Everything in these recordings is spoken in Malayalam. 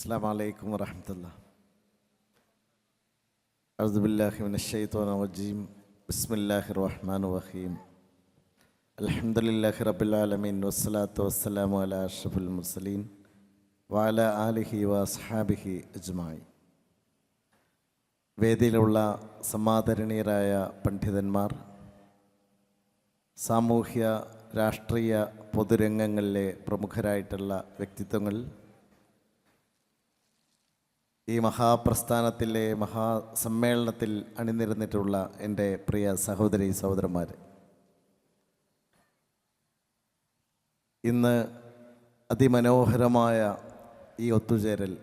السلام عليكم ورحمة الله. أعوذ بالله من الشيطان الرجيم. بسم الله الرحمن الرحيم. الحمد لله رب العالمين والصلاة والسلام على أشرف المرسلين وعلى آله وأصحابه أجمعين. വേദിയിലുള്ള സമാദരണീയരായ പണ്ഡിതന്മാർ, സാമൂഹ്യ രാഷ്ട്രീയ പൊതുരംഗങ്ങളിലെ പ്രമുഖരായിട്ടുള്ള വ്യക്തിത്വങ്ങൾ, ഈ മഹാപ്രസ്ഥാനത്തിലെ മഹാസമ്മേളനത്തിൽ അണിനിരന്നിട്ടുള്ള എൻ്റെ പ്രിയ സഹോദരി സഹോദരന്മാർ, ഇന്ന് അതിമനോഹരമായ ഈ ഒത്തുചേരൽ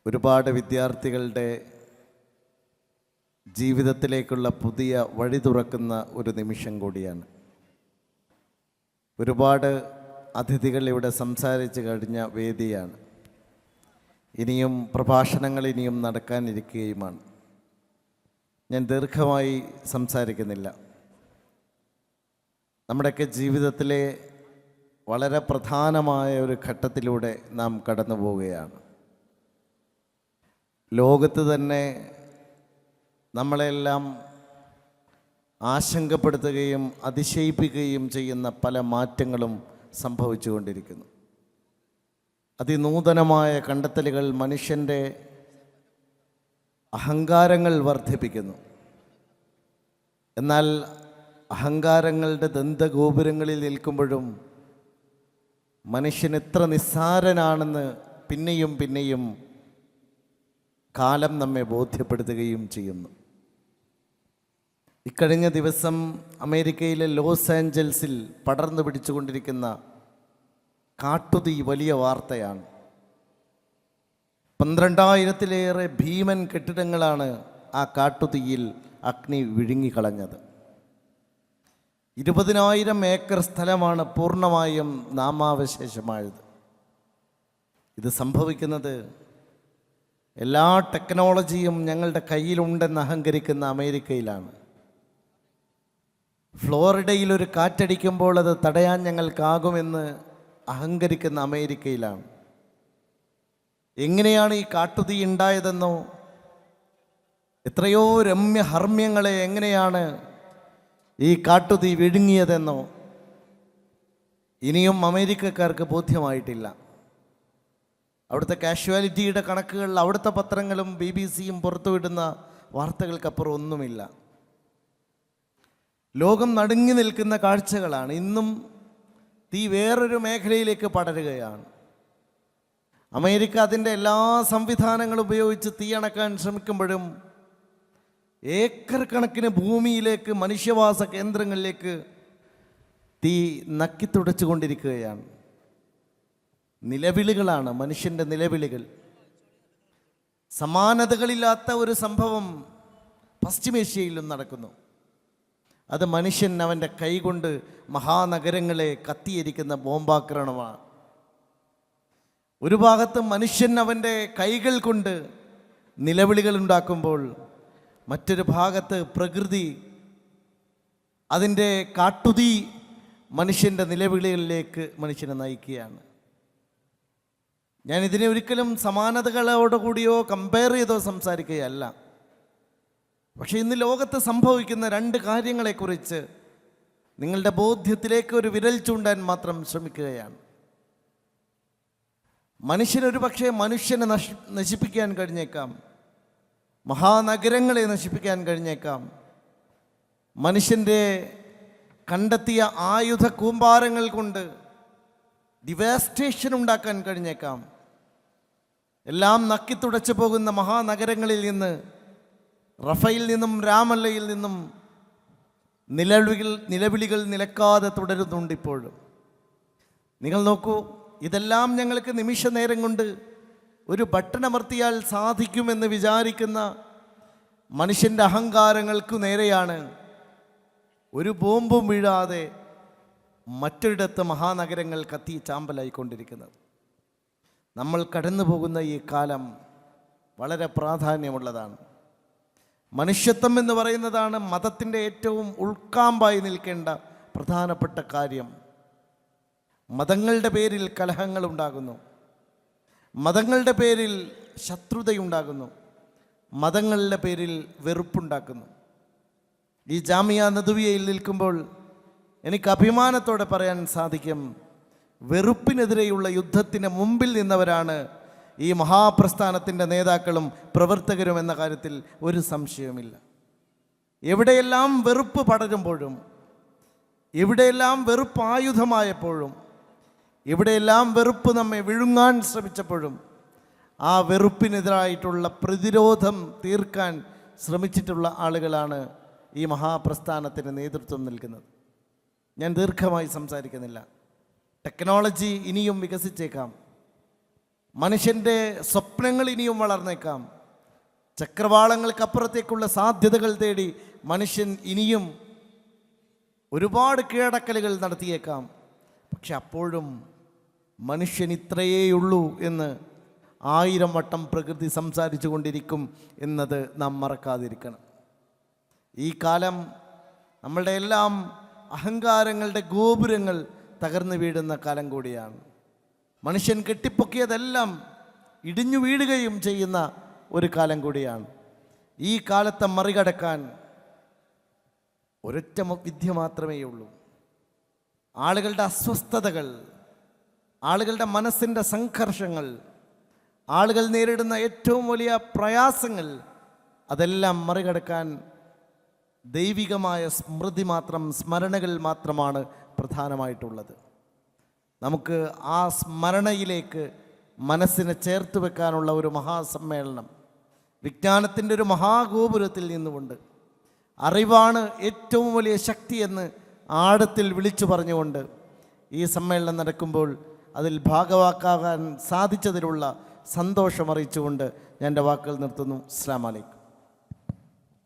ഒരുപാട് വിദ്യാർത്ഥികളുടെ ജീവിതത്തിലേക്കുള്ള പുതിയ വഴി തുറക്കുന്ന ഒരു നിമിഷം കൂടിയാണ്. ഒരുപാട് അതിഥികൾ ഇവിടെ സംസാരിച്ച് കഴിഞ്ഞ വേദിയാണ്. ഇനിയും പ്രഭാഷണങ്ങൾ ഇനിയും നടക്കാനിരിക്കുകയുമാണ്. ഞാൻ ദീർഘമായി സംസാരിക്കുന്നില്ല. നമ്മുടെയൊക്കെ ജീവിതത്തിലെ വളരെ പ്രധാനമായ ഒരു ഘട്ടത്തിലൂടെ നാം കടന്നു പോവുകയാണ്. ലോകത്ത് തന്നെ നമ്മളെല്ലാം ആശങ്കപ്പെടുത്തുകയും അതിശയിപ്പിക്കുകയും ചെയ്യുന്ന പല മാറ്റങ്ങളും സംഭവിച്ചുകൊണ്ടിരിക്കുന്നു. അതിനൂതനമായ കണ്ടെത്തലുകൾ മനുഷ്യൻ്റെ അഹങ്കാരങ്ങൾ വർദ്ധിപ്പിക്കുന്നു. എന്നാൽ അഹങ്കാരങ്ങളുടെ ദന്തഗോപുരങ്ങളിൽ നിൽക്കുമ്പോഴും മനുഷ്യൻ എത്ര നിസ്സാരനാണെന്ന് പിന്നെയും പിന്നെയും കാലം നമ്മെ ബോധ്യപ്പെടുത്തുകയും ചെയ്യുന്നു. ഇക്കഴിഞ്ഞ ദിവസം അമേരിക്കയിലെ ലോസ് ആഞ്ചൽസിൽ പടർന്നു പിടിച്ചുകൊണ്ടിരിക്കുന്ന കാട്ടുതീ വലിയ വാർത്തയാണ്. 12,000-ലേറെ ഭീമൻ കെട്ടിടങ്ങളാണ് ആ കാട്ടുതീയിൽ അഗ്നി വിഴുങ്ങിക്കളഞ്ഞത്. 20,000 ഏക്കർ സ്ഥലമാണ് പൂർണ്ണമായും നാമാവശേഷമായത്. ഇത് സംഭവിക്കുന്നത് എല്ലാ ടെക്നോളജിയും ഞങ്ങളുടെ കയ്യിലുണ്ടെന്ന് അഹങ്കരിക്കുന്ന അമേരിക്കയിലാണ്. ഫ്ലോറിഡയിൽ ഒരു കാറ്റടിക്കുമ്പോൾ അത് തടയാൻ ഞങ്ങൾക്കാകുമെന്ന് അഹങ്കരിക്കുന്ന അമേരിക്കയിലാണ്. എങ്ങനെയാണ് ഈ കാട്ടുതീ ഉണ്ടായതെന്നോ, എത്രയോ രമ്യഹർമ്മ്യങ്ങളെ എങ്ങനെയാണ് ഈ കാട്ടുതീ വിഴുങ്ങിയതെന്നോ ഇനിയും അമേരിക്കക്കാർക്ക് ബോധ്യമായിട്ടില്ല. അവിടുത്തെ കാഷ്വാലിറ്റിയുടെ കണക്കുകൾ അവിടുത്തെ പത്രങ്ങളും BBC-യും പുറത്തുവിടുന്ന വാർത്തകൾക്കപ്പുറം ഒന്നുമില്ല. ലോകം നടുങ്ങി നിൽക്കുന്ന കാഴ്ചകളാണ്. ഇന്നും തീ വേറൊരു മേഖലയിലേക്ക് പടരുകയാണ്. അമേരിക്ക അതിൻ്റെ എല്ലാ സംവിധാനങ്ങളും ഉപയോഗിച്ച് തീ അണക്കാൻ ശ്രമിക്കുമ്പോഴും ഏക്കർ കണക്കിന് ഭൂമിയിലേക്ക്, മനുഷ്യവാസ കേന്ദ്രങ്ങളിലേക്ക് തീ നക്കിത്തുടച്ചു കൊണ്ടിരിക്കുകയാണ്. നിലവിളികളാണ് മനുഷ്യൻ്റെ നിലവിളികൾ. സമാനതകളില്ലാത്ത ഒരു സംഭവം പശ്ചിമേഷ്യയിലും നടക്കുന്നു. അത് മനുഷ്യൻ അവൻ്റെ കൈകൊണ്ട് മഹാനഗരങ്ങളെ കത്തിയിരിക്കുന്ന ബോംബാക്രമണമാണ്. ഒരു ഭാഗത്ത് മനുഷ്യൻ അവൻ്റെ കൈകൾ കൊണ്ട് നിലവിളികൾ ഉണ്ടാക്കുമ്പോൾ, മറ്റൊരു ഭാഗത്ത് പ്രകൃതി അതിൻ്റെ കാട്ടുതീ മനുഷ്യൻ്റെ നിലവിളികളിലേക്ക് മനുഷ്യനെ നയിക്കുകയാണ്. ഞാനിതിനെ ഒരിക്കലും സമാനതകളോടുകൂടിയോ കമ്പയർ ചെയ്തോ സംസാരിക്കുകയല്ല. പക്ഷേ ഇന്ന് ലോകത്ത് സംഭവിക്കുന്ന 2 കാര്യങ്ങളെക്കുറിച്ച് നിങ്ങളുടെ ബോധ്യത്തിലേക്ക് ഒരു വിരൽ ചൂണ്ടാൻ മാത്രം ശ്രമിക്കുകയാണ്. മനുഷ്യനൊരു പക്ഷേ മനുഷ്യനെ നശിപ്പിക്കാൻ കഴിഞ്ഞേക്കാം, മഹാനഗരങ്ങളെ നശിപ്പിക്കാൻ കഴിഞ്ഞേക്കാം, മനുഷ്യൻ്റെ കണ്ടെത്തിയ ആയുധ കൂമ്പാരങ്ങൾ കൊണ്ട് ഡിവാസ്റ്റേഷൻ ഉണ്ടാക്കാൻ കഴിഞ്ഞേക്കാം. എല്ലാം നക്കിത്തുടച്ചു പോകുന്ന മഹാനഗരങ്ങളിൽ നിന്ന്, റഫയിൽ നിന്നും രാമല്ലയിൽ നിന്നും നിലവിളികൾ നിലക്കാതെ തുടരുന്നുണ്ട് ഇപ്പോഴും. നിങ്ങൾ നോക്കൂ, ഇതെല്ലാം ഞങ്ങൾക്ക് നിമിഷ നേരം കൊണ്ട് ഒരു ബട്ടണമർത്തിയാൽ സാധിക്കുമെന്ന് വിചാരിക്കുന്ന മനുഷ്യൻ്റെ അഹങ്കാരങ്ങൾക്കു നേരെയാണ് ഒരു ബോംബും വീഴാതെ മറ്റൊരിടത്ത് മഹാനഗരങ്ങൾ കത്തി ചാമ്പലായിക്കൊണ്ടിരിക്കുന്നത്. നമ്മൾ കടന്നു പോകുന്ന ഈ കാലം വളരെ പ്രാധാന്യമുള്ളതാണ്. മനുഷ്യത്വം എന്ന് പറയുന്നതാണ് മതത്തിൻ്റെ ഏറ്റവും ഉൾക്കാമ്പായി നിൽക്കേണ്ട പ്രധാനപ്പെട്ട കാര്യം. മതങ്ങളുടെ പേരിൽ കലഹങ്ങൾ ഉണ്ടാകുന്നു. മതങ്ങളുടെ പേരിൽ ശത്രുതയുണ്ടാകുന്നു, മതങ്ങളുടെ പേരിൽ വെറുപ്പുണ്ടാക്കുന്നു. ഈ ജാമിയ നദവിയയിൽ നിൽക്കുമ്പോൾ എനിക്ക് അഭിമാനത്തോടെ പറയാൻ സാധിക്കും, വെറുപ്പിനെതിരെയുള്ള യുദ്ധത്തിന് മുമ്പിൽ നിന്നവരാണ് ഈ മഹാപ്രസ്ഥാനത്തിൻ്റെ നേതാക്കളും പ്രവർത്തകരും എന്ന കാര്യത്തിൽ ഒരു സംശയവുമില്ല. എവിടെയെല്ലാം വെറുപ്പ് പടരുമ്പോഴും, എവിടെയെല്ലാം വെറുപ്പ് ആയുധമായപ്പോഴും, എവിടെയെല്ലാം വെറുപ്പ് നമ്മെ വിഴുങ്ങാൻ ശ്രമിച്ചപ്പോഴും ആ വെറുപ്പിനെതിരായിട്ടുള്ള പ്രതിരോധം തീർക്കാൻ ശ്രമിച്ചിട്ടുള്ള ആളുകളാണ് ഈ മഹാപ്രസ്ഥാനത്തിന് നേതൃത്വം നൽകുന്നത്. ഞാൻ ദീർഘമായി സംസാരിക്കുന്നില്ല. ടെക്നോളജി ഇനിയും വികസിച്ചേക്കാം, മനുഷ്യൻ്റെ സ്വപ്നങ്ങൾ ഇനിയും വളർന്നേക്കാം, ചക്രവാളങ്ങൾക്കപ്പുറത്തേക്കുള്ള സാധ്യതകൾ തേടി മനുഷ്യൻ ഇനിയും ഒരുപാട് കീഴടക്കലുകൾ നടത്തിയേക്കാം. പക്ഷെ അപ്പോഴും മനുഷ്യൻ ഇത്രയേയുള്ളൂ എന്ന് 1000 വട്ടം പ്രകൃതി സംസാരിച്ചു കൊണ്ടിരിക്കും എന്നത് നാം മറക്കാതിരിക്കണം. ഈ കാലം നമ്മളുടെ എല്ലാം അഹങ്കാരങ്ങളുടെ ഗോപുരങ്ങൾ തകർന്നു വീഴുന്ന കാലം കൂടിയാണ്. മനുഷ്യൻ കെട്ടിപ്പൊക്കിയതെല്ലാം ഇടിഞ്ഞു വീഴുകയും ചെയ്യുന്ന ഒരു കാലം കൂടിയാണ്. ഈ കാലത്തെ മറികടക്കാൻ ഒരൊറ്റ വിദ്യ മാത്രമേ ഉള്ളൂ. ആളുകളുടെ അസ്വസ്ഥതകൾ, ആളുകളുടെ മനസ്സിൻ്റെ സംഘർഷങ്ങൾ, ആളുകൾ നേരിടുന്ന ഏറ്റവും വലിയ പ്രയാസങ്ങൾ, അതെല്ലാം മറികടക്കാൻ ദൈവികമായ സ്മരണകൾ മാത്രമാണ് പ്രധാനമായിട്ടുള്ളത്. നമുക്ക് ആ സ്മരണയിലേക്ക് മനസ്സിനെ ചേർത്ത് വെക്കാനുള്ള ഒരു മഹാസമ്മേളനം, വിജ്ഞാനത്തിൻ്റെ ഒരു മഹാഗോപുരത്തിൽ നിന്നുകൊണ്ട് അറിവാണ് ഏറ്റവും വലിയ ശക്തിയെന്ന് ആഴത്തിൽ വിളിച്ചു പറഞ്ഞുകൊണ്ട് ഈ സമ്മേളനം നടക്കുമ്പോൾ അതിൽ ഭാഗവാക്കാകാൻ സാധിച്ചതിലുള്ള സന്തോഷം അറിയിച്ചുകൊണ്ട് ഞാൻ എൻ്റെ വാക്കുകൾ നിർത്തുന്നു. അസ്സലാമു അലൈക്കും.